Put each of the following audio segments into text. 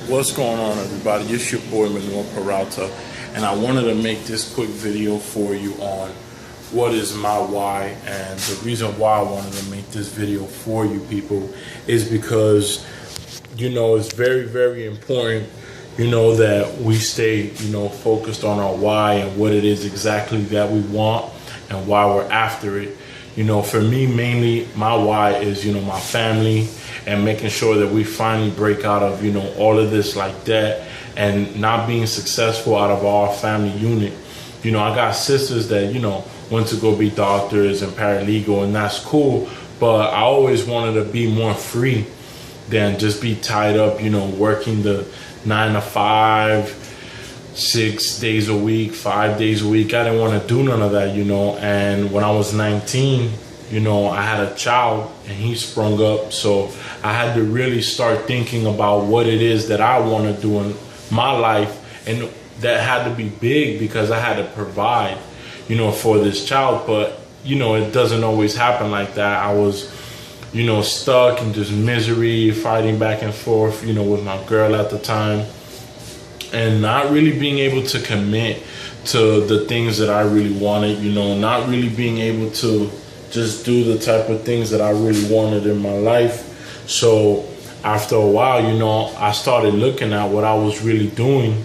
What's going on, everybody? It's your boy Manuel Peralta, and I wanted to make this quick video for you on what is my why. And the reason why I wanted to make this video for you people is because it's very, very important that we stay focused on our why and what it is exactly that we want and why we're after it. For me, mainly my why is my family, and making sure that we finally break out of all of this like debt and not being successful out of our family unit. I got sisters that went to go be doctors and paralegal, and that's cool, but I always wanted to be more free than just be tied up working the 9 to 5, 6 days a week, 5 days a week. I didn't want to do none of that, and when I was 19, I had a child and he sprung up. So I had to really start thinking about what it is that I want to do in my life. And that had to be big because I had to provide, for this child. But, it doesn't always happen like that. I was, stuck in just misery, fighting back and forth, with my girl at the time, and not really being able to commit to the things that I really wanted, not really being able to just do the type of things that I really wanted in my life. So after a while, I started looking at what I was really doing,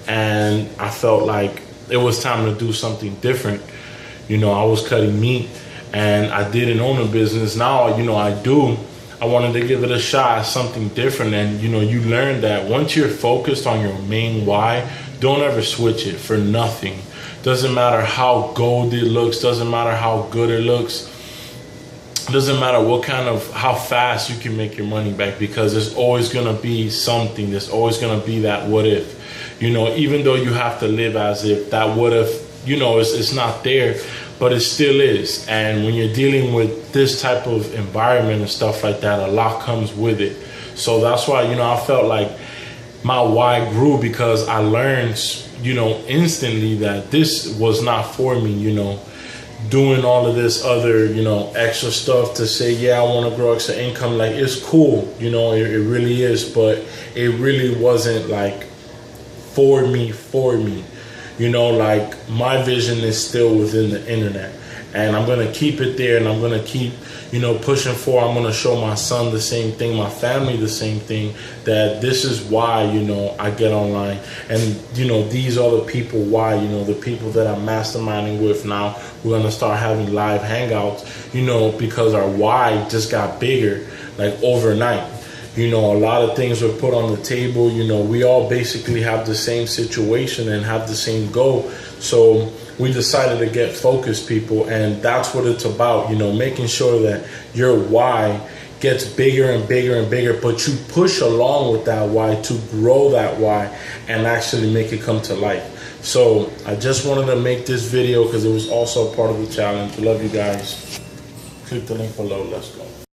and I felt like it was time to do something different. I was cutting meat and I didn't own a business. Now, I do. I wanted to give it a shot at something different. And, you learn that once you're focused on your main why, don't ever switch it for nothing. Doesn't matter how gold it looks, doesn't matter how good it looks, doesn't matter how fast you can make your money back, because there's always gonna be something, there's always gonna be that what if, even though you have to live as if that what if, it's not there, but it still is. And when you're dealing with this type of environment and stuff like that, a lot comes with it. So that's why, I felt like my why grew, because I learned, instantly that this was not for me, doing all of this other, extra stuff to say, yeah, I want to grow extra income. Like, it's cool, it really is, but it really wasn't like for me. Like, my vision is still within the internet, and I'm going to keep it there, and I'm going to keep, pushing forward. I'm going to show my son the same thing, my family the same thing, that this is why, I get online. And, these are the people why, the people that I'm masterminding with now. We're going to start having live hangouts, because our why just got bigger, like overnight. A lot of things were put on the table. We all basically have the same situation and have the same goal. So we decided to get focused, people, and that's what it's about, making sure that your why gets bigger and bigger and bigger, but you push along with that why to grow that why and actually make it come to life. So I just wanted to make this video because it was also part of the challenge. Love you guys. Click the link below. Let's go.